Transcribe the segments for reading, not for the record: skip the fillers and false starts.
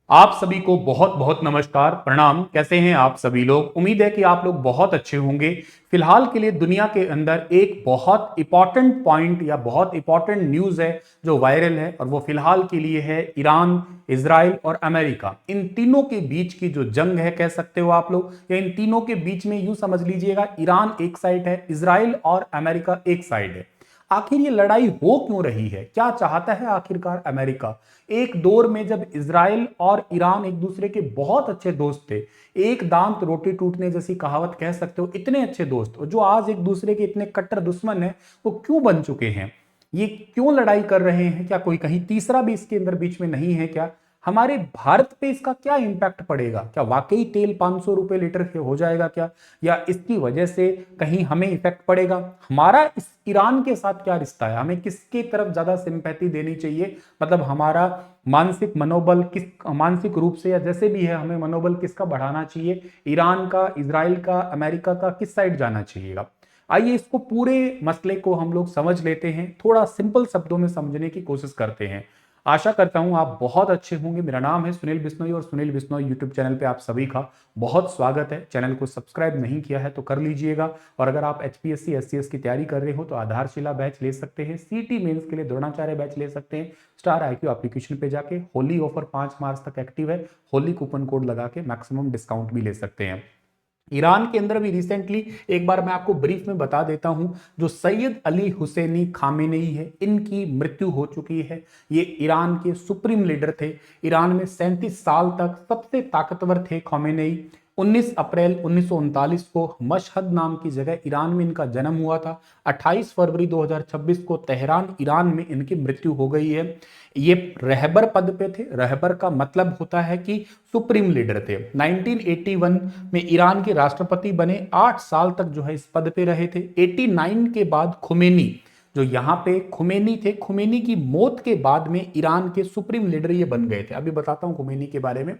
आप सभी को बहुत बहुत नमस्कार प्रणाम। कैसे हैं आप सभी लोग? उम्मीद है कि आप लोग बहुत अच्छे होंगे। फिलहाल के लिए दुनिया के अंदर एक बहुत इंपॉर्टेंट पॉइंट या बहुत इंपॉर्टेंट न्यूज़ है जो वायरल है, और वो फिलहाल के लिए है ईरान, इजराइल और अमेरिका। इन तीनों के बीच की जो जंग है कह सकते हो आप लोग, या इन तीनों के बीच में यूं समझ लीजिएगा, ईरान एक साइड है, इजराइल और अमेरिका एक साइड है। आखिर ये लड़ाई हो क्यों रही है? क्या चाहता है आखिरकार अमेरिका? एक दौर में जब इजराइल और ईरान एक दूसरे के बहुत अच्छे दोस्त थे, एक दांत रोटी टूटने जैसी कहावत कह सकते हो, इतने अच्छे दोस्त जो आज एक दूसरे के इतने कट्टर दुश्मन हैं, वो क्यों बन चुके हैं? ये क्यों लड़ाई कर रहे हैं? क्या कोई कहीं तीसरा भी इसके अंदर बीच में नहीं है क्या? हमारे भारत पे इसका क्या इंपैक्ट पड़ेगा? क्या वाकई तेल 500 रुपए लीटर के हो जाएगा क्या? या इसकी वजह से कहीं हमें इफेक्ट पड़ेगा? हमारा इस ईरान के साथ क्या रिश्ता है? हमें किसकी तरफ ज्यादा सिंपैथी देनी चाहिए? मतलब हमारा मानसिक मनोबल किस, मानसिक रूप से या जैसे भी है, हमें मनोबल किसका बढ़ाना चाहिए? ईरान का, इजराइल का, अमेरिका का? किस साइड जाना चाहिएगा? आइए इसको पूरे मसले को हम लोग समझ लेते हैं, थोड़ा सिंपल शब्दों में समझने की कोशिश करते हैं। आशा करता हूं आप बहुत अच्छे होंगे। मेरा नाम है सुनील बिश्नोई और सुनील बिश्नोई यूट्यूब चैनल पे आप सभी का बहुत स्वागत है। चैनल को सब्सक्राइब नहीं किया है तो कर लीजिएगा। और अगर आप एचपीएससी एससीएस की तैयारी कर रहे हो तो आधारशिला बैच ले सकते हैं, सीटी मेंस के लिए द्रोणाचार्य बैच ले सकते हैं। स्टार आईक्यू एप्लीकेशन पे जाके होली ऑफर 5 मार्च तक एक्टिव है, होली कूपन कोड लगा के मैक्सिमम डिस्काउंट भी ले सकते हैं। ईरान के अंदर भी रिसेंटली एक बार मैं आपको ब्रीफ में बता देता हूं, जो सैयद अली हुसैनी खामेनेई है, इनकी मृत्यु हो चुकी है। ये ईरान के सुप्रीम लीडर थे। ईरान में 37 साल तक सबसे ताकतवर थे खामेनेई। 19 अप्रैल 1939 को मशहद नाम की जगह ईरान में इनका जन्म हुआ था। 28 फरवरी 2026 को तेहरान ईरान में इनकी मृत्यु हो गई है। ये रहबर पद पे थे। रहबर का मतलब होता है कि सुप्रीम लीडर थे। 1981 में ईरान के राष्ट्रपति बने, 8 साल तक जो है इस पद पे रहे थे। 89 के बाद खुमेनी, जो यहाँ पे खुमेनी थे, खुमेनी की मौत के बाद में ईरान के सुप्रीम लीडर ये बन गए थे। अभी बताता हूं खुमेनी के बारे में।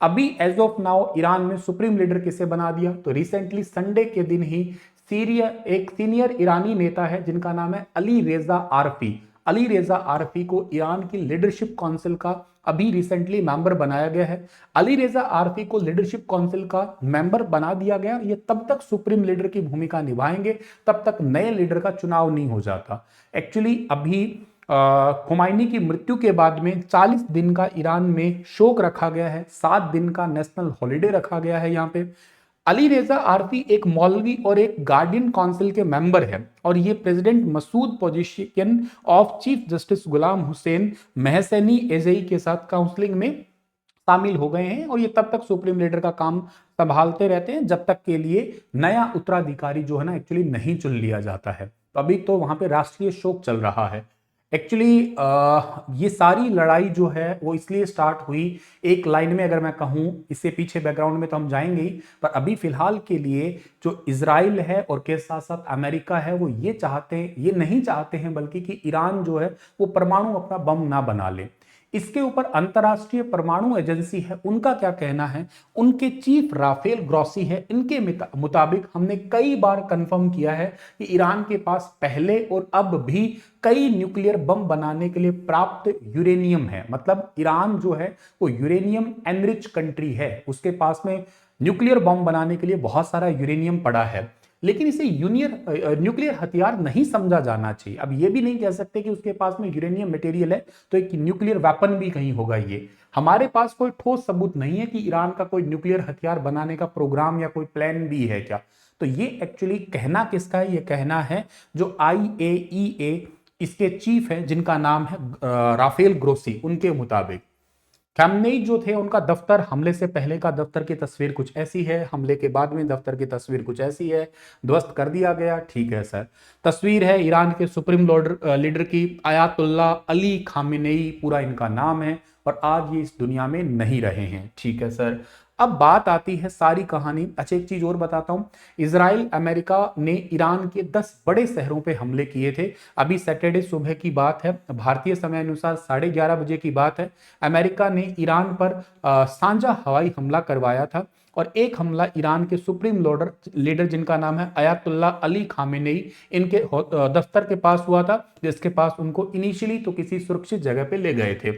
अभी एज ऑफ नाउ ईरान में सुप्रीम लीडर किसे बना दिया? तो रिसेंटली संडे के दिन ही सीरिया एक सीनियर ईरानी नेता है जिनका नाम है अली रेजा आरफी। अली रेजा आरफी को ईरान की लीडरशिप काउंसिल का अभी रिसेंटली मेंबर बनाया गया है। अली रेजा आरफी को लीडरशिप काउंसिल का मेंबर बना दिया गया। ये तब तक सुप्रीम लीडर की भूमिका निभाएंगे तब तक नए लीडर का चुनाव नहीं हो जाता। एक्चुअली अभी खुमैनी की मृत्यु के बाद में 40 दिन का ईरान में शोक रखा गया है, 7 दिन का नेशनल हॉलिडे रखा गया है यहाँ पे। अली रेजा आरफी एक मौलवी और एक गार्डियन काउंसिल के मेंबर है, और ये president Masood position of chief justice Ghulam Hussain Mehsani एजई के साथ काउंसलिंग में शामिल हो गए हैं। और ये तब तक सुप्रीम लीडर का काम संभालते रहते हैं जब तक के लिए नया उत्तराधिकारी जो है ना एक्चुअली नहीं चुन लिया जाता है। तो अभी तो वहां पे राष्ट्रीय शोक चल रहा है। एक्चुअली ये सारी लड़ाई जो है वो इसलिए स्टार्ट हुई, एक लाइन में अगर मैं कहूं, इससे पीछे बैकग्राउंड में तो हम जाएंगे ही, पर अभी फिलहाल के लिए जो इजराइल है और के साथ साथ अमेरिका है, वो ये चाहते हैं, ये नहीं चाहते हैं बल्कि कि ईरान जो है वो परमाणु अपना बम ना बना ले। इसके ऊपर अंतरराष्ट्रीय परमाणु एजेंसी है, उनका क्या कहना है? उनके चीफ राफेल ग्रॉसी है, इनके मुताबिक हमने कई बार कंफर्म किया है कि ईरान के पास पहले और अब भी कई न्यूक्लियर बम बनाने के लिए प्राप्त यूरेनियम है। मतलब ईरान जो है वो यूरेनियम एनरिच कंट्री है, उसके पास में न्यूक्लियर बम बनाने के लिए बहुत सारा यूरेनियम पड़ा है। लेकिन इसे न्यूक्लियर हथियार नहीं समझा जाना चाहिए। अब ये भी नहीं कह सकते कि उसके पास में यूरेनियम मटेरियल है तो एक न्यूक्लियर वेपन भी कहीं होगा। ये हमारे पास कोई ठोस सबूत नहीं है कि ईरान का कोई न्यूक्लियर हथियार बनाने का प्रोग्राम या कोई प्लान भी है क्या। तो ये एक्चुअली कहना किसका है? ये कहना है जो IAEA इसके चीफ है, जिनका नाम है राफेल ग्रोसी, उनके मुताबिक। खamenei जो थे उनका दफ्तर, हमले से पहले का दफ्तर की तस्वीर कुछ ऐसी है, हमले के बाद में दफ्तर की तस्वीर कुछ ऐसी है। ध्वस्त कर दिया गया, ठीक है सर। तस्वीर है ईरान के सुप्रीम लीडर की, आयातुल्ला अली खामेनेई पूरा इनका नाम है, और आज ये इस दुनिया में नहीं रहे हैं, ठीक है सर। अब बात आती है सारी कहानी। अच्छा एक चीज और बताता हूं, इसराइल अमेरिका ने ईरान के 10 बड़े शहरों पे हमले किए थे। अभी सैटरडे सुबह की बात है, भारतीय समय अनुसार 11:30 बजे की बात है। अमेरिका ने ईरान पर सांझा हवाई हमला करवाया था, और एक हमला ईरान के सुप्रीम लीडर जिनका नाम है अयातुल्ला अली खामेनेई, इनके दफ्तर के पास हुआ था, जिसके पास उनको इनिशियली तो किसी सुरक्षित जगह पे ले गए थे।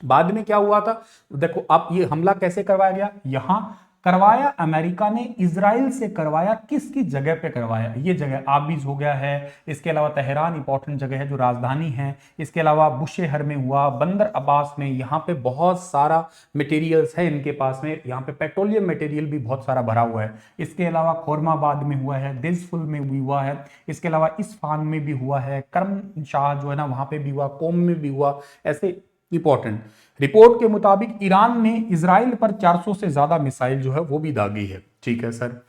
बाद में क्या हुआ था, देखो अब ये हमला कैसे करवाया गया, यहां करवाया अमेरिका ने, इजराइल से करवाया, किसकी जगह पे करवाया, ये जगह आबिज हो गया है। इसके अलावा तेहरान इंपॉर्टेंट जगह है जो राजधानी है। इसके अलावा बुशेहर में हुआ, बंदर अब्बास में, यहाँ पे बहुत सारा मटेरियल्स है इनके पास में, यहाँ पे पेट्रोलियम मटेरियल भी बहुत सारा भरा हुआ है। इसके अलावा खोरमाबाद में हुआ है, दिसफुल में भी हुआ है, इसके अलावा इस्फान में भी हुआ है, करम शाह जो है ना वहां पे भी हुआ, कोम में भी हुआ, ऐसे इंपॉर्टेंट। रिपोर्ट के मुताबिक ईरान ने इजराइल पर 400 से ज्यादा मिसाइल जो है वो भी दागी है। ठीक है सर,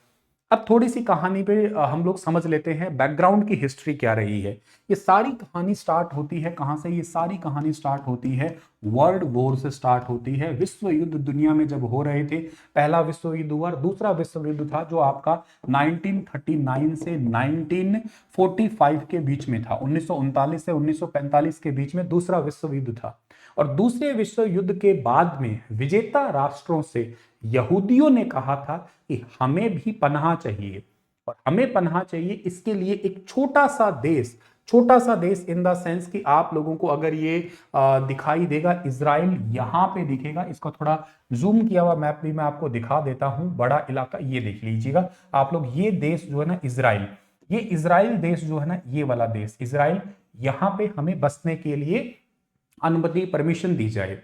अब थोड़ी सी कहानी पे हम लोग समझ लेते हैं बैकग्राउंड की हिस्ट्री क्या रही है। ये सारी कहानी स्टार्ट होती है कहां से, ये सारी कहानी स्टार्ट होती है वर्ल्ड वॉर से स्टार्ट होती है। विश्व युद्ध दुनिया में जब हो रहे थे, पहला विश्व युद्ध हुआ, दूसरा विश्व युद्ध था जो आपका 1939 से 1945 के बीच में था, 1939 से 1945 के बीच में दूसरा विश्व युद्ध था। और दूसरे विश्व युद्ध के बाद में विजेता राष्ट्रों से यहूदियों ने कहा था कि हमें भी पनाह चाहिए, और हमें पनाह चाहिए इसके लिए एक छोटा सा देश, छोटा सा देश इन द सेंस कि आप लोगों को अगर ये दिखाई देगा, इजराइल यहां पे दिखेगा, इसका थोड़ा जूम किया हुआ मैप भी मैं आपको दिखा देता हूं, बड़ा इलाका ये देख लीजिएगा आप लोग, ये देश जो है ना इजराइल, ये इजराइल देश जो है ना, ये वाला देश इजराइल, यहां पे हमें बसने के लिए अनुमति परमिशन दी जाए।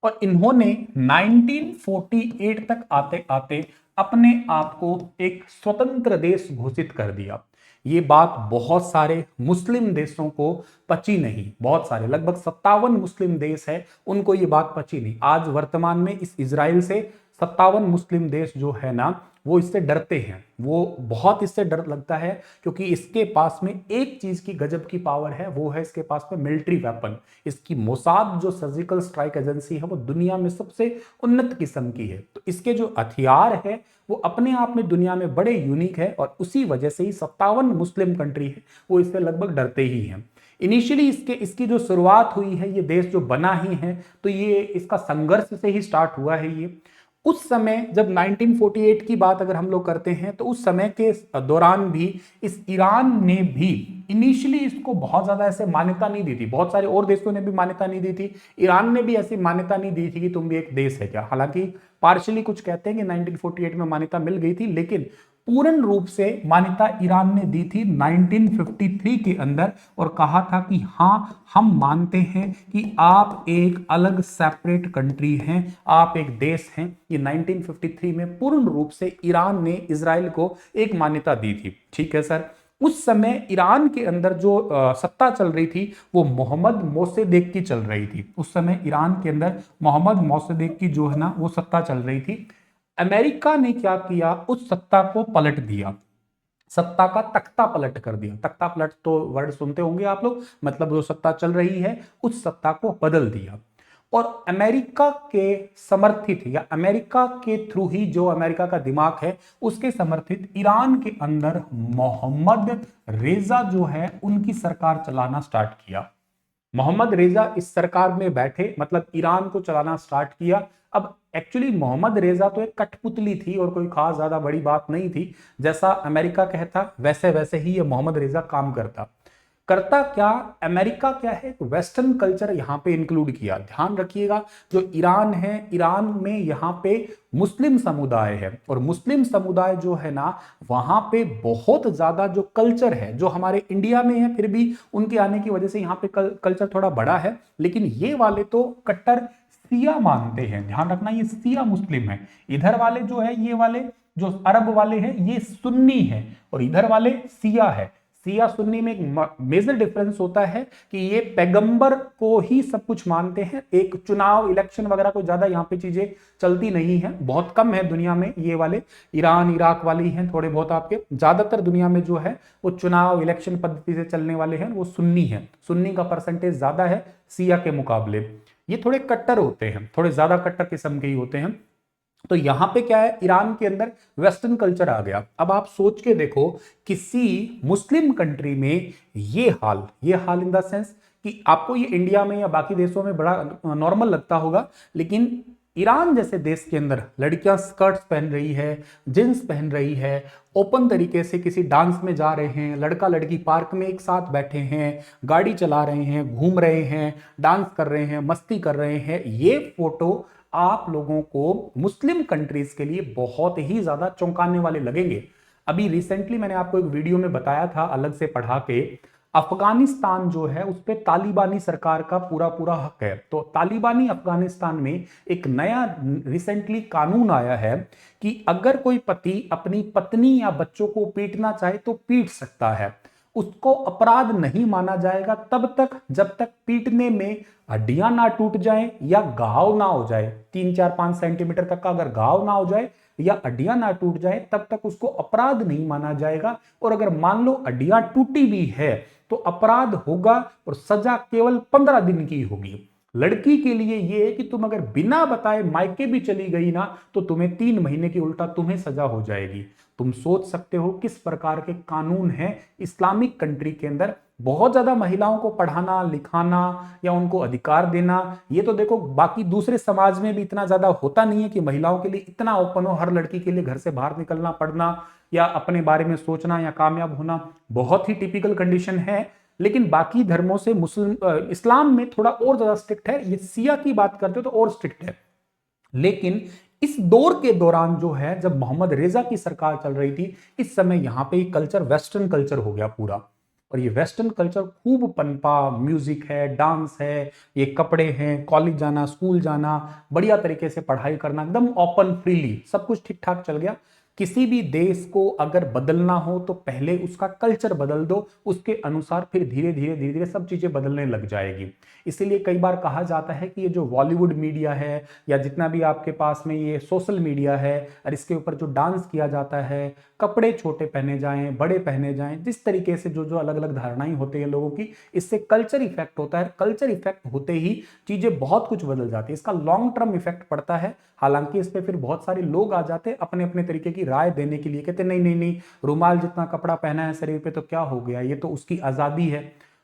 और इन्होंने 1948 तक आते आते अपने आप को एक स्वतंत्र देश घोषित कर दिया। ये बात बहुत सारे मुस्लिम देशों को पची नहीं, बहुत सारे लगभग 57 मुस्लिम देश है उनको ये बात पची नहीं। आज वर्तमान में इस इजराइल से 57 मुस्लिम देश जो है ना वो इससे डरते हैं, वो बहुत इससे डर लगता है, क्योंकि इसके पास में एक चीज की गजब की पावर है, वो है इसके पास में मिलिट्री वेपन। इसकी मोसाद जो सर्जिकल स्ट्राइक एजेंसी है वो दुनिया में सबसे उन्नत किस्म की है। तो इसके जो हथियार है वो अपने आप में दुनिया में बड़े यूनिक है, और उसी वजह से ही 57 मुस्लिम कंट्री है वो इससे लगभग डरते ही हैं। इनिशियली इसकी जो शुरुआत हुई है, ये देश जो बना ही है, तो ये इसका संघर्ष से ही स्टार्ट हुआ है। ये उस समय जब 1948 की बात अगर हम लोग करते हैं, तो उस समय के दौरान भी इस ईरान ने भी इनिशियली इसको बहुत ज्यादा ऐसे मान्यता नहीं दी थी, बहुत सारे और देशों ने भी मान्यता नहीं दी थी, ईरान ने भी ऐसी मान्यता नहीं दी थी कि तुम भी एक देश है क्या। हालांकि पार्शियली कुछ कहते हैं कि 1948 में मान्यता मिल गई थी, लेकिन पूर्ण रूप से मान्यता ईरान ने दी थी 1953 के अंदर, और कहा था कि हाँ हम मानते हैं कि आप एक अलग सेपरेट कंट्री हैं, आप एक देश हैं। ये 1953 में पूर्ण रूप से ईरान ने इजराइल को एक मान्यता दी थी। ठीक है सर, उस समय ईरान के अंदर जो सत्ता चल रही थी वो मोहम्मद मोसदेक की चल रही थी। उस समय ईरान के अंदर मोहम्मद मोसदेक की जो है ना वो सत्ता चल रही थी। अमेरिका ने क्या किया, उस सत्ता को पलट दिया, सत्ता का तख्ता पलट कर दिया। तख्ता पलट तो वर्ड सुनते होंगे आप लोग, मतलब जो सत्ता चल रही है उस सत्ता को बदल दिया। और अमेरिका के समर्थित या अमेरिका के थ्रू ही, जो अमेरिका का दिमाग है उसके समर्थित, ईरान के अंदर मोहम्मद रेजा जो है उनकी सरकार चलाना स्टार्ट किया। मोहम्मद रेजा इस सरकार में बैठे, मतलब ईरान को चलाना स्टार्ट किया। अब एक्चुअली मोहम्मद रेजा तो एक कठपुतली थी और कोई खास ज्यादा बड़ी बात नहीं थी, जैसा अमेरिका कहता वैसे वैसे ही ये मोहम्मद रेजा काम करता। करता क्या, अमेरिका क्या है, वेस्टर्न कल्चर यहां पे इंक्लूड किया। ध्यान रखिएगा, जो ईरान है, ईरान में यहां पे मुस्लिम समुदाय है, और मुस्लिम समुदाय जो है ना वहां पे बहुत ज्यादा जो कल्चर है, जो हमारे इंडिया में है फिर भी उनके आने की वजह से यहाँ पे कल्चर थोड़ा बड़ा है, लेकिन ये वाले तो कट्टर सिया मानते हैं। ध्यान रखना, ये सिया मुस्लिम है। इधर वाले जो है, ये वाले जो अरब वाले हैं ये सुन्नी है, और इधर वाले सिया है। सिया सुन्नी में एक मेजर डिफरेंस होता है कि ये पैगंबर को ही सब कुछ मानते हैं। एक चुनाव इलेक्शन वगैरह को ज्यादा यहाँ पे चीजें चलती नहीं है, बहुत कम है दुनिया में। ये वाले ईरान इराक वाले ही हैं थोड़े बहुत, आपके ज्यादातर दुनिया में जो है वो चुनाव इलेक्शन पद्धति से चलने वाले हैं वो सुन्नी है। सुन्नी का परसेंटेज ज्यादा है सिया के मुकाबले। ये थोड़े कट्टर होते हैं, थोड़े ज्यादा कट्टर किस्म के ही होते हैं। तो यहां पे क्या है, ईरान के अंदर वेस्टर्न कल्चर आ गया। अब आप सोच के देखो, किसी मुस्लिम कंट्री में ये हाल इन द सेंस कि आपको ये इंडिया में या बाकी देशों में बड़ा नॉर्मल लगता होगा, लेकिन ईरान जैसे देश के अंदर लड़कियां स्कर्ट्स पहन रही है, जींस पहन रही है, ओपन तरीके से किसी डांस में जा रहे हैं, लड़का लड़की पार्क में एक साथ बैठे हैं, गाड़ी चला रहे हैं, घूम रहे हैं, डांस कर रहे हैं, मस्ती कर रहे हैं, ये फोटो आप लोगों को मुस्लिम कंट्रीज के लिए बहुत ही ज्यादा चौंकाने वाले लगेंगे। अभी रिसेंटली मैंने आपको एक वीडियो में बताया था, अलग से पढ़ा के, अफगानिस्तान जो है उस पर तालिबानी सरकार का पूरा पूरा हक है। तो तालिबानी अफगानिस्तान में एक नया रिसेंटली कानून आया है कि अगर कोई पति अपनी पत्नी या बच्चों को पीटना चाहे तो पीट सकता है, उसको अपराध नहीं माना जाएगा तब तक जब तक पीटने में हड्डियां ना टूट जाएं या घाव ना हो जाए। 3-4-5 सेंटीमीटर तक का अगर घाव ना हो जाए या हड्डियां ना टूट जाए तब तक उसको अपराध नहीं माना जाएगा। और अगर मान लो हड्डियां टूटी भी है तो अपराध होगा और सजा केवल 15 दिन की होगी। लड़की के लिए यह है कि तुम अगर बिना बताए मायके भी चली गई ना तो तुम्हें 3 महीने की उल्टा तुम्हें सजा हो जाएगी। तुम सोच सकते हो किस प्रकार के कानून हैं इस्लामिक कंट्री के अंदर। बहुत ज्यादा महिलाओं को पढ़ाना लिखाना या उनको अधिकार देना, ये तो देखो बाकी दूसरे समाज में भी इतना ज्यादा होता नहीं है कि महिलाओं के लिए इतना ओपन हो। हर लड़की के लिए घर से बाहर निकलना, पढ़ना या अपने बारे में सोचना या कामयाब होना बहुत ही टिपिकल कंडीशन है। लेकिन बाकी धर्मों से मुस्लिम इस्लाम में थोड़ा और ज्यादा स्ट्रिक्ट है। ये सिया की बात करते हो तो और स्ट्रिक्ट है। लेकिन इस दौर के दौरान जो है, जब मोहम्मद रेजा की सरकार चल रही थी, इस समय यहां पे कल्चर वेस्टर्न कल्चर हो गया पूरा। और ये वेस्टर्न कल्चर खूब पनपा, म्यूजिक है, डांस है, ये कपड़े हैं, कॉलेज जाना, स्कूल जाना, बढ़िया तरीके से पढ़ाई करना, एकदम ओपन फ्रीली सब कुछ ठीक ठाक चल गया। किसी भी देश को अगर बदलना हो तो पहले उसका कल्चर बदल दो, उसके अनुसार फिर धीरे धीरे धीरे धीरे सब चीजें बदलने लग जाएगी। इसीलिए कई बार कहा जाता है कि ये जो बॉलीवुड मीडिया है या जितना भी आपके पास में ये सोशल मीडिया है और इसके ऊपर जो डांस किया जाता है, कपड़े छोटे पहने जाएं, बड़े पहने जाएं, जिस तरीके से जो जो अलग अलग धारणाएं होती है लोगों की, इससे कल्चर इफेक्ट होता है। कल्चर इफेक्ट होते ही चीजें बहुत कुछ बदल जाती है, इसका लॉन्ग टर्म इफेक्ट पड़ता है। हालांकि इस पे फिर बहुत सारे लोग आ जाते हैं अपने अपने तरीके की राय देने के लिए, कहते नहीं नहीं नहीं, रुमाल जितना कपड़ा पहना है शरीर पे तो क्या हो गया, ये तो उसकी आजादी है।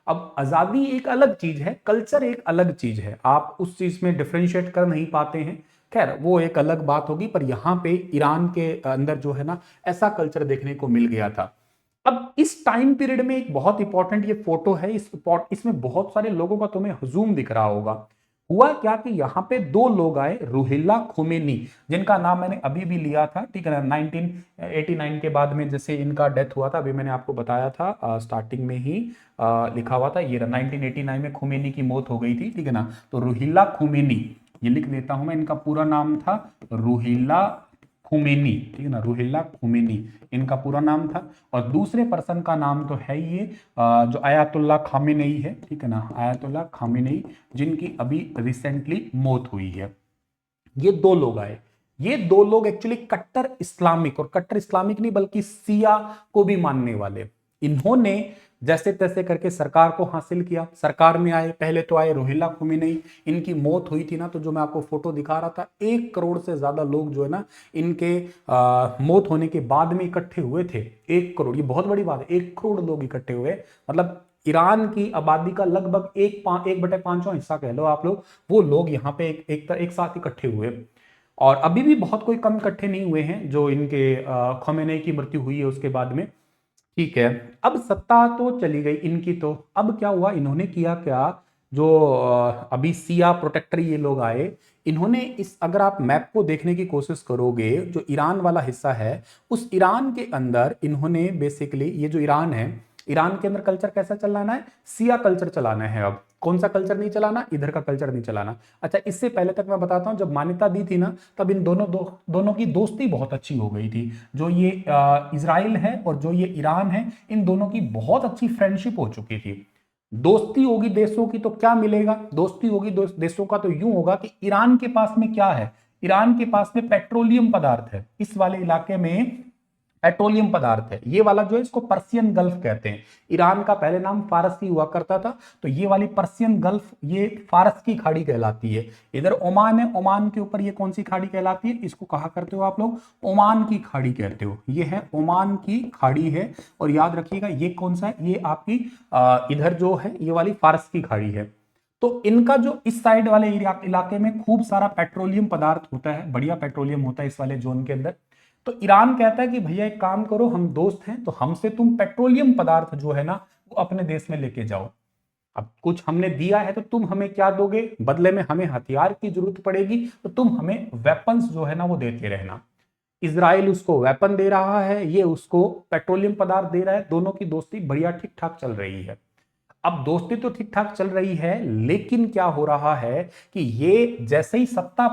अब आजादी एक अलग चीज है, कल्चर एक अलग चीज है, आप उस चीज में डिफरेंशिएट कर नहीं पाते हैं। खैर वो एक अलग बात होगी। पर यहाँ पे ईरान के अंदर जो है ना, ऐसा कल्चर देखने को मिल गया था। अब इस टाइम पीरियड में एक बहुत इंपॉर्टेंट ये फोटो है, इसमें बहुत सारे लोगों का तुम्हें हुजूम दिख रहा होगा। हुआ क्या कि यहाँ पे 2 लोग आए, रुहिल्ला खोमेनी, जिनका नाम मैंने अभी भी लिया था, ठीक है ना। 1989 के बाद में जैसे इनका डेथ हुआ था, अभी मैंने आपको बताया था स्टार्टिंग में ही लिखा हुआ था, ये 1989 में खोमेनी की मौत हो गई थी, ठीक है ना। तो रुहिल्ला खोमेनी, ये लिख देता हूं मैं, इनका पूरा नाम था रुहिल्ला खोमेनी, ठीक है ना, रुहिल्ला खोमेनी इनका पूरा नाम था। और दूसरे पर्सन का नाम तो है ये जो आयतुल्ला खामेनेई है, ठीक है ना, आयतुल्ला खामेनेई, जिनकी अभी रिसेंटली मौत हुई है। ये 2 लोग आए। ये 2 लोग एक्चुअली कट्टर इस्लामिक, और कट्टर इस्लामिक नहीं बल्कि सिया को भी मानने वाले, इन्होंने जैसे तैसे करके सरकार को हासिल किया। सरकार में आए, पहले तो आए रुहिल्ला खोमेनी, इनकी मौत हुई थी ना, तो जो मैं आपको फोटो दिखा रहा था, 1 करोड़ से ज्यादा लोग जो है ना इनके मौत होने के बाद में इकट्ठे हुए थे। 1 करोड़, ये बहुत बड़ी बात है, 1 करोड़ लोग इकट्ठे हुए, मतलब ईरान की आबादी का लगभग 1/5 हिस्सा कह लो आप लोग, वो लोग यहाँ पे एक साथ इकट्ठे हुए। और अभी भी बहुत कोई कम इकट्ठे नहीं हुए हैं जो इनके खोमेनी की मृत्यु हुई है उसके बाद में, ठीक है। अब सत्ता तो चली गई इनकी, तो अब क्या हुआ, इन्होंने किया क्या, जो अभी सिया प्रोटेक्टर ये लोग आए, इन्होंने इस, अगर आप मैप को देखने की कोशिश करोगे, जो ईरान वाला हिस्सा है, उस ईरान के अंदर इन्होंने बेसिकली, ये जो ईरान है, ईरान के अंदर कल्चर कैसा चलाना है, सिया कल्चर चलाना है। अब कौन सा कल्चर नहीं चलाना, इधर का कल्चर नहीं चलाना। अच्छा, इससे पहले तक मैं बताता हूं, जब मान्यता दी थी ना, तब इन दोनों की दोस्ती बहुत अच्छी हो गई थी। जो ये इजराइल है और जो ये ईरान है, इन दोनों की बहुत अच्छी फ्रेंडशिप हो चुकी थी। दोस्ती होगी देशों की तो क्या मिलेगा, दोस्ती होगी देशों का तो यूं होगा कि ईरान के पास में क्या है, ईरान के पास में पेट्रोलियम पदार्थ है, इस वाले इलाके में पेट्रोलियम पदार्थ है। ये वाला जो है इसको पर्सियन गल्फ कहते हैं। ईरान का पहले नाम फारसी हुआ करता था, तो ये वाली पर्सियन गल्फ ये फारस की खाड़ी कहलाती है। इधर ओमान है, ओमान के ऊपर ये कौन सी खाड़ी कहलाती है, इसको कहा करते हो आप लोग, ओमान की खाड़ी कहते हो। ये है ओमान की खाड़ी है। और याद रखिएगा ये कौन सा है, ये आपकी इधर जो है ये वाली फारस की खाड़ी है। तो इनका जो इस साइड वाले इलाके में खूब सारा पेट्रोलियम पदार्थ होता है, बढ़िया पेट्रोलियम होता है इस वाले जोन के अंदर। तो ईरान कहता है कि भैया एक काम करो, हम दोस्त हैं तो हमसे तुम पेट्रोलियम पदार्थ जो है ना वो अपने देश में लेके जाओ। अब कुछ हमने दिया है तो तुम हमें क्या दोगे, बदले में हमें हथियार की जरूरत पड़ेगी तो तुम हमें वेपन्स जो है ना वो देते रहना। इजराइल उसको वेपन दे रहा है, ये उसको पेट्रोलियम पदार्थ दे रहा है, दोनों की दोस्ती बढ़िया ठीक ठाक चल रही है। अब दोस्ती तो ठीक ठाक चल रही है, लेकिन क्या हो रहा है कि ये जैसे ही सत्ता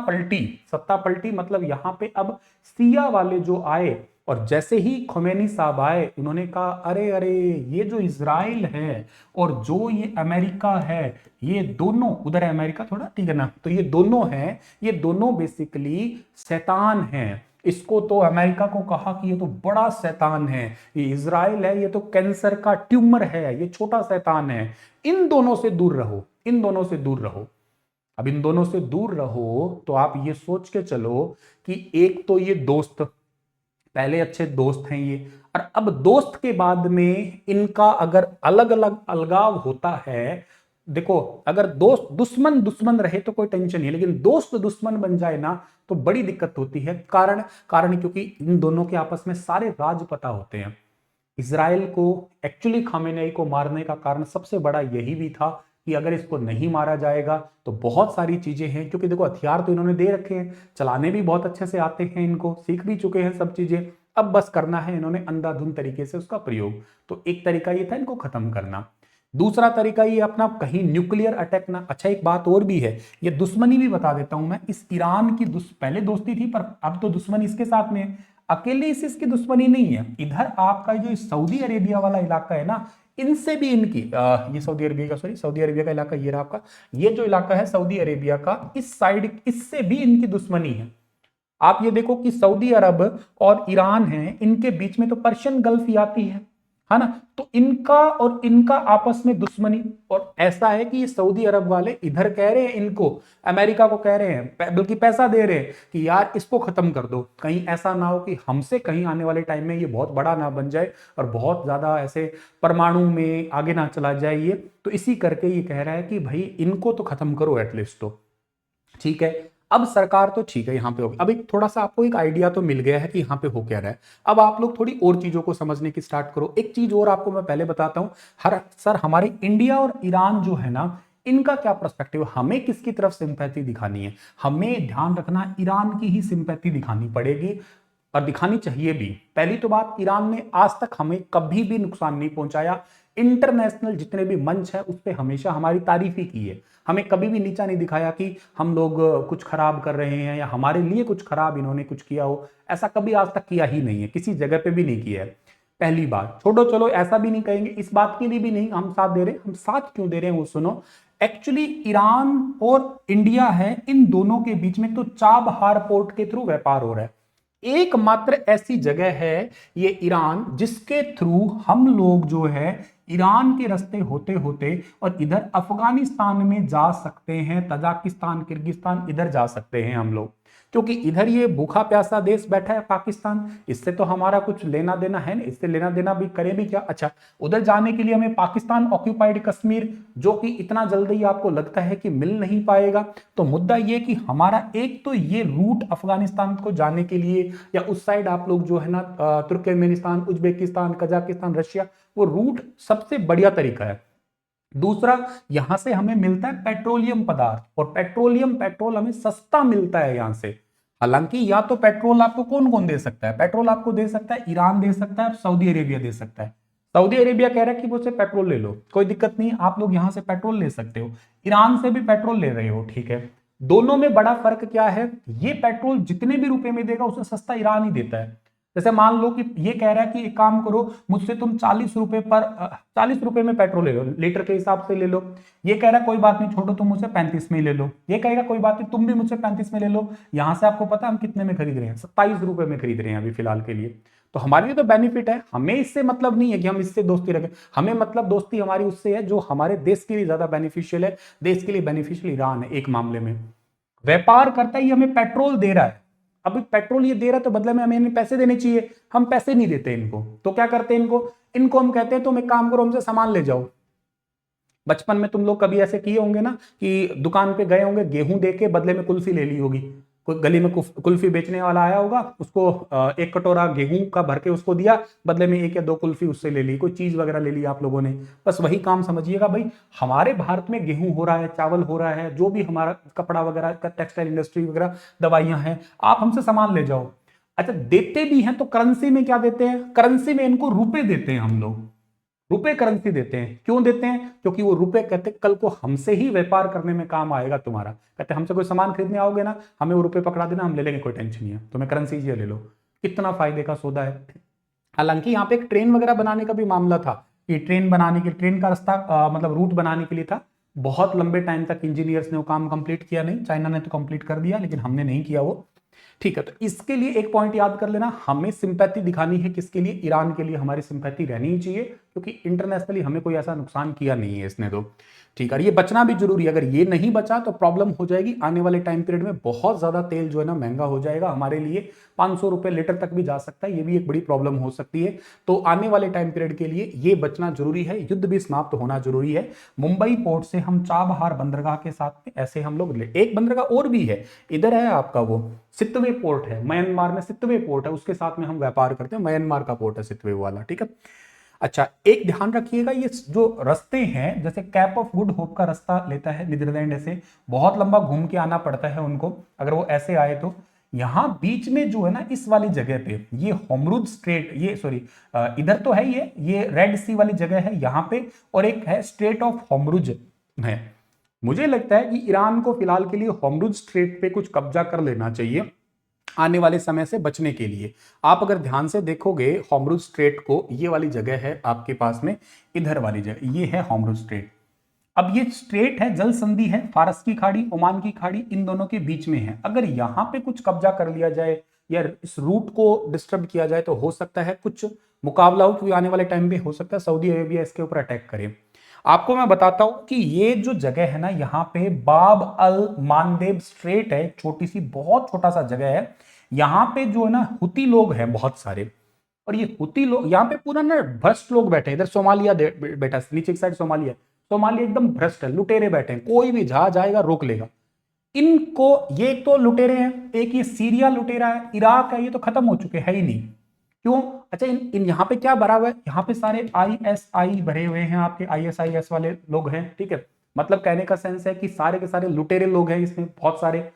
पलटी मतलब यहां पे अब सिया वाले जो आए और जैसे ही खोमेनी साहब आए, उन्होंने कहा अरे अरे ये जो इजराइल है और जो ये अमेरिका है, ये दोनों, उधर है अमेरिका थोड़ा, ठीक है ना, तो ये दोनों हैं, ये दोनों बेसिकली शैतान हैं। इसको तो अमेरिका को कहा कि ये तो बड़ा शैतान है, ये इजराइल है ये तो कैंसर का ट्यूमर है, ये छोटा शैतान है, इन दोनों से दूर रहो, इन दोनों से दूर रहो। अब इन दोनों से दूर रहो तो आप ये सोच के चलो कि एक तो ये दोस्त, पहले अच्छे दोस्त हैं ये, और अब दोस्त के बाद में इनका अगर अलग अलग अलगाव होता है, देखो अगर दोस्त दुश्मन दुश्मन रहे तो कोई टेंशन नहीं है, लेकिन दोस्त दुश्मन बन जाए ना तो बड़ी दिक्कत होती है। कारण कारण क्योंकि इन दोनों के आपस में सारे राज पता होते हैं। इसराइल को एक्चुअली खामेनेई को मारने का कारण सबसे बड़ा यही भी था कि अगर इसको नहीं मारा जाएगा तो बहुत सारी चीजें हैं, क्योंकि देखो हथियार तो इन्होंने दे रखे हैं, चलाने भी बहुत अच्छे से आते हैं, इनको सीख भी चुके हैं सब चीजें, अब बस करना है इन्होंने अंधाधुंध तरीके से उसका प्रयोग। तो एक तरीका ये था इनको खत्म करना। दूसरा तरीका ये अपना कहीं न्यूक्लियर अटैक ना, अच्छा एक बात और भी है, ये दुश्मनी भी बता देता हूं मैं, इस ईरान की पहले दोस्ती थी पर अब तो दुश्मनी इसके साथ में है। अकेले इसकी दुश्मनी नहीं है, इधर आपका जो सऊदी अरेबिया वाला इलाका है ना, इनसे भी इनकी ये सऊदी अरेबिया का इलाका ये रहा आपका, ये जो इलाका है सऊदी अरेबिया का इस साइड, इससे भी इनकी दुश्मनी है। आप ये देखो कि सऊदी अरब और ईरान है, इनके बीच में तो पर्शियन गल्फ ही आती है ना, तो इनका और इनका आपस में दुश्मनी। और ऐसा है कि ये सऊदी अरब वाले इधर कह रहे हैं, इनको अमेरिका को कह रहे हैं, बल्कि पैसा दे रहे हैं कि यार इसको खत्म कर दो, कहीं ऐसा ना हो कि हमसे कहीं आने वाले टाइम में ये बहुत बड़ा ना बन जाए और बहुत ज्यादा ऐसे परमाणु में आगे ना चला जाए ये। तो इसी करके ये कह रहा है कि भाई इनको तो खत्म करो एटलीस्ट, तो ठीक है। अब सरकार तो ठीक है यहाँ पे होगी, अब एक थोड़ा सा आपको एक आइडिया तो मिल गया है कि यहाँ पे हो क्या रहा है। अब आप लोग थोड़ी और चीजों को समझने की स्टार्ट करो। एक चीज और आपको मैं पहले बताता हूँ, हर सर हमारे इंडिया और ईरान जो है ना, इनका क्या पर्सपेक्टिव, हमें किसकी तरफ सिंपैथी दिखानी है। हमें ध्यान रखना ईरान की ही सिंपैथी दिखानी पड़ेगी और दिखानी चाहिए भी। पहली तो बात, ईरान ने आज तक हमें कभी भी नुकसान नहीं पहुंचाया, इंटरनेशनल जितने भी मंच है उस पर हमेशा हमारी तारीफ ही की है, हमें कभी भी नीचा नहीं दिखाया कि हम लोग कुछ खराब कर रहे हैं या हमारे लिए कुछ खराब इन्होंने कुछ किया हो, ऐसा कभी आज तक किया ही नहीं है, किसी जगह पे भी नहीं किया है। पहली बात छोड़ो, चलो ऐसा भी नहीं कहेंगे, इस बात के लिए भी नहीं हम साथ दे रहे, हम साथ क्यों दे रहे हैं वो सुनो। एक्चुअली ईरान और इंडिया है, इन दोनों के बीच में तो चाबहार पोर्ट के थ्रू व्यापार हो रहा है। एकमात्र ऐसी जगह है ये ईरान जिसके थ्रू हम लोग जो है ईरान के रास्ते होते होते और इधर अफगानिस्तान में जा सकते हैं, तजाकिस्तान किर्गिस्तान इधर जा सकते हैं हम लोग, क्योंकि इधर ये भूखा प्यासा देश बैठा है पाकिस्तान, इससे तो हमारा कुछ लेना देना है नहीं, इससे लेना देना भी करें भी क्या। अच्छा, उधर जाने के लिए हमें पाकिस्तान ऑक्यूपाइड कश्मीर, जो कि इतना जल्दी आपको लगता है कि मिल नहीं पाएगा, तो मुद्दा ये कि हमारा एक तो ये रूट अफगानिस्तान को जाने के लिए, या उस साइड आप लोग जो है ना तुर्कमेनिस्तान, उज्बेकिस्तान, कजाकिस्तान, रशिया, वो रूट सबसे बढ़िया तरीका है। दूसरा, यहां से हमें मिलता है पेट्रोलियम पदार्थ, और पेट्रोल हमें सस्ता मिलता है यहां से। हालांकि या तो पेट्रोल आपको कौन कौन दे सकता है, पेट्रोल आपको दे सकता है ईरान दे सकता है और सऊदी अरेबिया दे सकता है। सऊदी अरेबिया कह रहा है कि मुझसे पेट्रोल ले लो, कोई दिक्कत नहीं, आप लोग यहां से पेट्रोल ले सकते हो, ईरान से भी पेट्रोल ले रहे हो, ठीक है। दोनों में बड़ा फर्क क्या है, ये पेट्रोल जितने भी रुपए में देगा उससे सस्ता ईरान ही देता है। जैसे मान लो कि ये कह रहा है कि एक काम करो, मुझसे तुम 40 रुपए में पेट्रोल ले लो, लीटर के हिसाब से ले लो। ये कह रहा है कोई बात नहीं, छोड़ो तुम मुझसे 35 में ले लो। ये कहेगा कोई बात नहीं, तुम भी मुझसे 35 में ले लो। यहां से आपको पता है हम कितने में खरीद रहे हैं, 27 रुपए में खरीद रहे हैं अभी फिलहाल के लिए। तो हमारे लिए तो बेनिफिट है, हमें इससे मतलब नहीं है कि हम इससे दोस्ती रखें, हमें मतलब दोस्ती हमारी उससे है जो हमारे देश के लिए ज्यादा बेनिफिशियल है। देश के लिए बेनिफिशियल ईरान है एक मामले में, व्यापार करता ही हमें पेट्रोल दे रहा है। अब पेट्रोल ये दे रहा है तो बदले में हमें पैसे देने चाहिए, हम पैसे नहीं देते इनको, तो क्या करते हैं इनको हम कहते हैं तुम एक काम करो हमसे सामान ले जाओ। बचपन में तुम लोग कभी ऐसे किए होंगे ना कि दुकान पे गए होंगे, गेहूं दे के बदले में कुल्फी ले ली होगी। कोई गली में कुल्फी बेचने वाला आया होगा, उसको एक कटोरा गेहूं का भर के उसको दिया, बदले में एक या दो कुल्फी उससे ले ली, कोई चीज वगैरह ले ली आप लोगों ने। बस वही काम समझिएगा भाई, हमारे भारत में गेहूं हो रहा है, चावल हो रहा है, जो भी हमारा कपड़ा वगैरह का टेक्सटाइल इंडस्ट्री वगैरह, दवाइयां हैं, आप हमसे सामान ले जाओ। अच्छा, देते भी हैं तो करेंसी में क्या देते हैं? करेंसी में इनको रुपए देते हैं हम लोग, रुपए करेंसी देते हैं। क्यों देते हैं? क्योंकि वो रुपए कहते कल को हमसे ही व्यापार करने में काम आएगा तुम्हारा। कहते हमसे कोई सामान खरीदने आओगे ना, हमें वो रुपए पकड़ा देना, हम ले लेंगे, कोई टेंशन नहीं है, तुम्हें करेंसी ये ले लो। कितना फायदे का सौदा है। हालांकि यहाँ पे एक ट्रेन वगैरह बनाने का भी मामला था कि ट्रेन बनाने के, ट्रेन का रास्ता मतलब रूट बनाने के लिए था। बहुत लंबे टाइम तक इंजीनियर्स ने वो काम कंप्लीट किया नहीं, चाइना ने तो कंप्लीट कर दिया लेकिन हमने नहीं किया वो। ठीक है, तो इसके लिए एक पॉइंट याद कर लेना, हमें सिंपैथी दिखानी है किसके लिए? ईरान के लिए हमारी सिंपैथी रहनी ही चाहिए, क्योंकि इंटरनेशनली हमें कोई ऐसा नुकसान किया नहीं है इसने तो। ठीक है, ये बचना भी जरूरी है, अगर ये नहीं बचा तो प्रॉब्लम हो जाएगी आने वाले टाइम पीरियड में, बहुत ज्यादा तेल जो है ना महंगा हो जाएगा हमारे लिए, 500 रुपए लीटर तक भी जा सकता है, ये भी एक बड़ी प्रॉब्लम हो सकती है। तो आने वाले टाइम पीरियड के लिए ये बचना जरूरी है, युद्ध भी समाप्त होना जरूरी है। मुंबई पोर्ट से हम चाबहार बंदरगाह के साथ में ऐसे हम लोग एक बंदरगाह और भी है, इधर है आपका वो सितवे पोर्ट है, म्यांमार में सितवे पोर्ट है, उसके साथ में हम व्यापार करते हैं, म्यांमार का पोर्ट है सितवे वाला। ठीक है, अच्छा एक ध्यान रखिएगा, ये जो रास्ते हैं, जैसे कैप ऑफ गुड होप का रास्ता लेता है नीदरलैंड से, बहुत लंबा घूम के आना पड़ता है उनको अगर वो ऐसे आए तो। यहां बीच में जो है ना, इस वाली जगह पे ये होमरुज स्ट्रेट, ये सॉरी इधर तो है, ये रेड सी वाली जगह है यहाँ पे, और एक है स्ट्रेट ऑफ होमरुज है। मुझे लगता है कि ईरान को फिलहाल के लिए होमरुज स्ट्रेट पे कुछ कब्जा कर लेना चाहिए आने वाले समय से बचने के लिए। आप अगर ध्यान से देखोगे होमरुज स्ट्रेट को, ये वाली जगह है आपके पास में, इधर वाली जगह ये है होमरुज स्ट्रेट। अब ये स्ट्रेट है, जल संधि है, फारस की खाड़ी, ओमान की खाड़ी, इन दोनों के बीच में है। अगर यहां पे कुछ कब्जा कर लिया जाए या इस रूट को डिस्टर्ब किया जाए तो हो सकता है कुछ मुकाबला हो, क्योंकि आने वाले टाइम पे हो सकता है सऊदी अरेबिया इसके ऊपर अटैक करे। आपको मैं बताता हूं कि ये जो जगह है ना, यहाँ पे बाब अल मानदेब स्ट्रेट है, छोटी सी बहुत छोटा सा जगह है। यहाँ पे जो है ना हुती लोग हैं बहुत सारे, और ये हुती लोग यहाँ पे पूरा ना भ्रष्ट लोग बैठे हैं। इधर सोमालिया बैठा, नीचे की साइड सोमालिया, सोमालिया एकदम भ्रष्ट है, लुटेरे बैठे हैं, कोई भी जहाज आएगा रोक लेगा इनको। ये एक तो लुटेरे हैं, एक ये सीरिया लुटेरा है, इराक है, ये तो खत्म हो चुके हैं ही नहीं। क्यों? अच्छा, इन यहाँ पे क्या भरा हुआ है? यहाँ पे सारे ISI भरे हुए हैं, आपके ISIS वाले लोग हैं। ठीक है, मतलब कहने का सेंस है कि सारे के सारे लुटेरे लोग हैं इसमें बहुत सारे।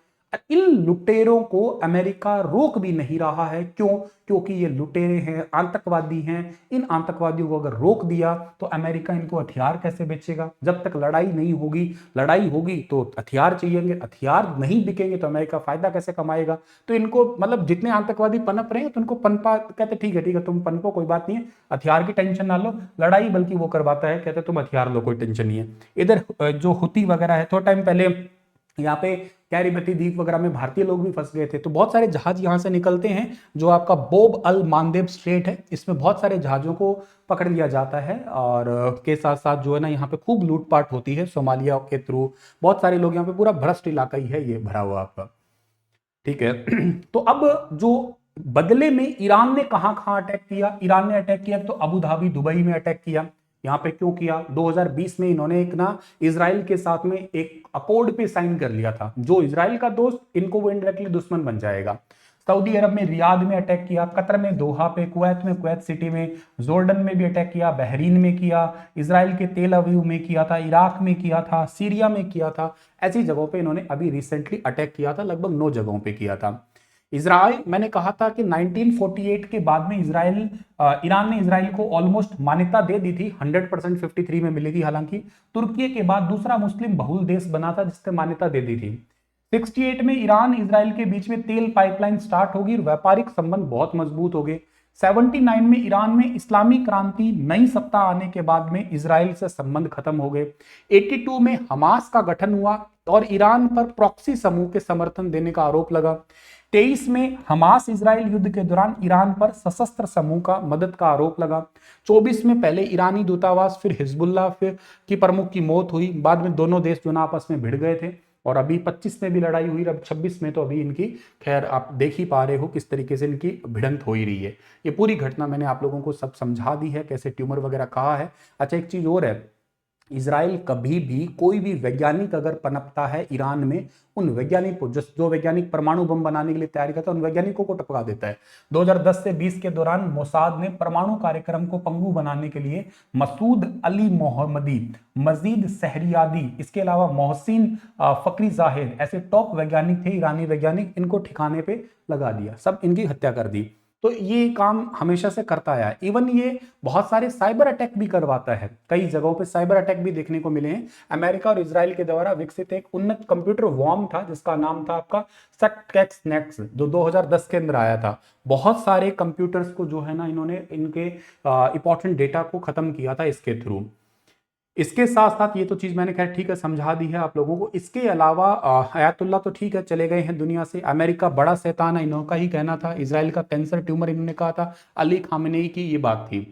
इन लुटेरों को अमेरिका रोक भी नहीं रहा है। क्यों? क्योंकि ये लुटेरे हैं, आतंकवादी हैं। इन आतंकवादियों को अगर रोक दिया तो अमेरिका इनको हथियार कैसे बेचेगा? जब तक लड़ाई नहीं होगी, लड़ाई होगी तो हथियार चाहिए, हथियार नहीं बिकेंगे तो अमेरिका फायदा कैसे कमाएगा? तो इनको मतलब जितने आतंकवादी पनप रहे हैं तो उनको पनपा, कहते ठीक है तुम पनपो, कोई बात नहीं है, हथियार की टेंशन ना लो, लड़ाई बल्कि वो करवाता है, कहते तुम हथियार लो, कोई टेंशन नहीं है। इधर जो हुती वगैरह है, थोड़ा टाइम पहले यहाँ पे कैरिबती द्वीप वगैरह में भारतीय लोग भी फंस गए थे, तो बहुत सारे जहाज यहाँ से निकलते हैं। जो आपका बोब अल मानदेब स्ट्रेट है, इसमें बहुत सारे जहाजों को पकड़ लिया जाता है, और के साथ साथ जो है ना यहाँ पे खूब लूटपाट होती है सोमालिया के थ्रू। बहुत सारे लोग यहाँ पे, पूरा भ्रष्ट इलाका ही है ये भरा हुआ आपका। ठीक है तो अब जो बदले में ईरान ने कहां कहां अटैक किया? ईरान ने अटैक किया तो अबू धाबी, दुबई में अटैक किया। यहां पे क्यों किया? 2020 में इन्होंने एक ना इजराइल के साथ में एक अकॉर्ड पे साइन कर लिया था, जो इजराइल का दोस्त इनको वो इनडायरेक्टली दुश्मन बन जाएगा। सऊदी अरब में रियाद में अटैक किया, कतर में दोहा पे, कुवैत में कुवैत सिटी में, जोर्डन में भी अटैक किया, बहरीन में किया, इजराइल के तेल अवीव में किया था, इराक में किया था, सीरिया में किया था। ऐसी जगहों पे इन्होंने अभी रिसेंटली अटैक किया था, लगभग 9 जगहों पे किया था। इजराइल, मैंने कहा था कि 1948 के बाद में ईरान ने इजराइल को ऑलमोस्ट मान्यता दे दी थी, 100% 53 में मिली थी। हालांकि तुर्की के बाद दूसरा मुस्लिम बहुल देश बना था जिसने मान्यता दे दी थी। 68 में ईरान इजराइल के बीच में तेल पाइपलाइन स्टार्ट होगी और व्यापारिक संबंध बहुत मजबूत हो गए। 79 में ईरान में इस्लामी क्रांति नई सत्ता आने के बाद में इजराइल से संबंध खत्म हो गए। 82 में हमास का गठन हुआ और ईरान पर प्रॉक्सी समूह के समर्थन देने का आरोप लगा। 23 में हमास इजराइल युद्ध के दौरान ईरान पर सशस्त्र समूह का मदद का आरोप लगा। 24 में पहले ईरानी दूतावास, फिर हिजबुल्लाह फिर की प्रमुख की मौत हुई। बाद में दोनों देश जो ना आपस में भिड़ गए थे, और अभी 25 में भी लड़ाई हुई, अब 26 में तो अभी इनकी, खैर आप देख ही पा रहे हो किस तरीके से इनकी भिड़ंत हो ही रही है। ये पूरी घटना मैंने आप लोगों को सब समझा दी है, कैसे ट्यूमर वगैरह कहा है। अच्छा एक चीज और है, इजराइल कभी भी कोई भी वैज्ञानिक अगर पनपता है ईरान में, उन वैज्ञानिक को जो वैज्ञानिक परमाणु बम बनाने के लिए तैयारी करता है उन वैज्ञानिकों को टपका देता है। 2010 से 20 के दौरान मोसाद ने परमाणु कार्यक्रम को पंगु बनाने के लिए मसूद अली मोहम्मदी, मजीद सहरियादी, इसके अलावा मोहसिन फकरी जाहिद, ऐसे टॉप वैज्ञानिक थे ईरानी वैज्ञानिक, इनको ठिकाने पे लगा दिया, सब इनकी हत्या कर दी। तो ये काम हमेशा से करता आया है। इवन ये बहुत सारे साइबर अटैक भी करवाता है, कई जगहों पे साइबर अटैक भी देखने को मिले हैं। अमेरिका और इजराइल के द्वारा विकसित एक उन्नत कंप्यूटर वॉर्म था जिसका नाम था आपका सटकैक्स नेक्स, जो 2010 के अंदर आया था। बहुत सारे कंप्यूटर्स को जो है ना इन्होंने इनके इंपॉर्टेंट डेटा को खत्म किया था इसके थ्रू। इसके साथ साथ ये तो चीज मैंने खैर ठीक है समझा दी है आप लोगों को। इसके अलावा आयतुल्ला तो ठीक है चले गए हैं दुनिया से, अमेरिका बड़ा शैतान है इन्होंने ही कहना था, इजराइल का कैंसर ट्यूमर इन्होंने कहा था, अली खामेनेई की ये बात थी।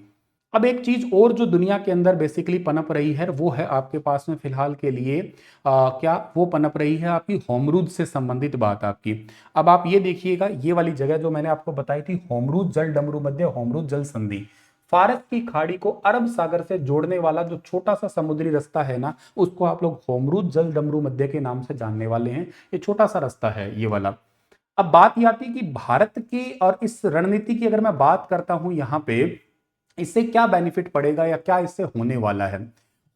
अब एक चीज और जो दुनिया के अंदर बेसिकली पनप रही है वो है आपके पास में फिलहाल के लिए क्या वो पनप रही है आपकी होमरूज से संबंधित बात आपकी। अब आप ये देखिएगा, ये वाली जगह जो मैंने आपको बताई थी होमरूज जल डमरू मध्य होमरूज जल संधि, फारस की खाड़ी को अरब सागर से जोड़ने वाला जो छोटा सा समुद्री रास्ता है ना, उसको आप लोग होमरूज जल डमरू मध्य के नाम से जानने वाले हैं। ये छोटा सा रास्ता है ये वाला। अब बात ये आती है कि भारत की और इस रणनीति की अगर मैं बात करता हूं यहाँ पे, इससे क्या बेनिफिट पड़ेगा या क्या इससे होने वाला है।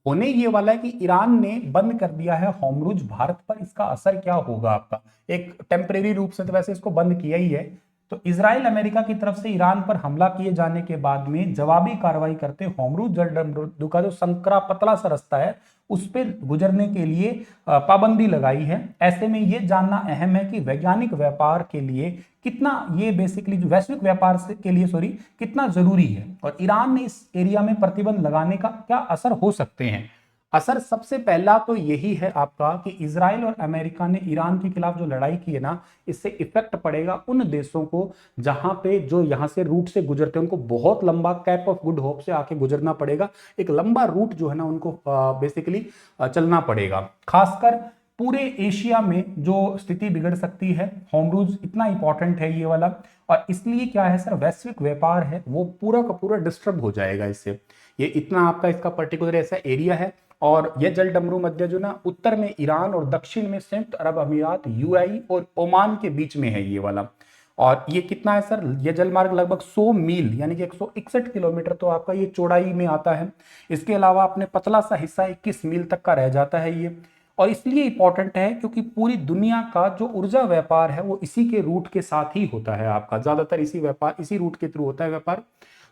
होने ये वाला है कि ईरान ने बंद कर दिया है होमरूज, भारत पर इसका असर क्या होगा आपका, एक टेम्परेरी रूप से तो वैसे इसको बंद किया ही है। तो इजराइल अमेरिका की तरफ से ईरान पर हमला किए जाने के बाद में जवाबी कार्रवाई करते होमरूज जलडमरू का जो संकरा पतला सा रास्ता है उस पर गुजरने के लिए पाबंदी लगाई है। ऐसे में ये जानना अहम है कि वैज्ञानिक व्यापार के लिए कितना ये बेसिकली जो वैश्विक व्यापार के लिए सॉरी कितना जरूरी है, और ईरान ने इस एरिया में प्रतिबंध लगाने का क्या असर हो सकते हैं। असर सबसे पहला तो यही है आपका कि इजराइल और अमेरिका ने ईरान के खिलाफ जो लड़ाई की है ना, इससे इफेक्ट पड़ेगा उन देशों को जहां पे जो यहां से रूट से गुजरते हैं उनको बहुत लंबा कैप ऑफ गुड होप से आके गुजरना पड़ेगा, एक लंबा रूट जो है ना उनको बेसिकली चलना पड़ेगा। खासकर पूरे एशिया में जो स्थिति बिगड़ सकती है, होमरूज इतना इंपॉर्टेंट है ये वाला, और इसलिए क्या है सर वैश्विक व्यापार है वो पूरा का पूरा डिस्टर्ब हो जाएगा इससे। ये इतना आपका इसका पर्टिकुलर ऐसा एरिया है। और यह जल डमरू मध्य जो ना उत्तर में ईरान और दक्षिण में संयुक्त अरब अमीरात यूएई और ओमान के बीच में है ये वाला। और ये कितना है सर, ये जलमार्ग लगभग 100 मील यानी कि 161 किलोमीटर तो आपका ये चौड़ाई में आता है। इसके अलावा अपने पतला सा हिस्सा 21 मील तक का रह जाता है ये। और इसलिए इंपॉर्टेंट है क्योंकि पूरी दुनिया का जो ऊर्जा व्यापार है वो इसी के रूट के साथ ही होता है आपका, ज्यादातर इसी रूट के थ्रू होता है व्यापार।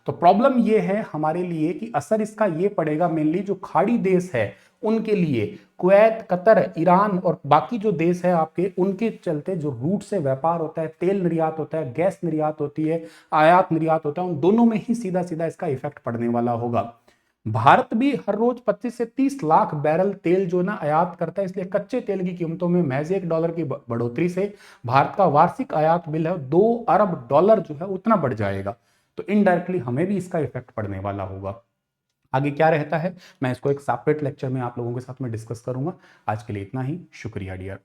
तो प्रॉब्लम ये है हमारे लिए कि असर इसका ये पड़ेगा मेनली जो खाड़ी देश है उनके लिए, कुवैत, कतर, ईरान और बाकी जो देश है आपके, उनके चलते जो रूट से व्यापार होता है, तेल निर्यात होता है, गैस निर्यात होती है, आयात निर्यात होता है, उन दोनों में ही सीधा सीधा इसका इफेक्ट पड़ने वाला होगा। भारत भी हर रोज 25 से 30 लाख बैरल तेल जो ना आयात करता है, इसलिए कच्चे तेल की कीमतों में महज $1 की बढ़ोतरी से भारत का वार्षिक आयात बिल है $2 अरब जो है उतना बढ़ जाएगा। तो इनडायरेक्टली हमें भी इसका इफेक्ट पड़ने वाला होगा। आगे क्या रहता है मैं इसको एक सेपरेट लेक्चर में आप लोगों के साथ में डिस्कस करूंगा। आज के लिए इतना ही, शुक्रिया डियर।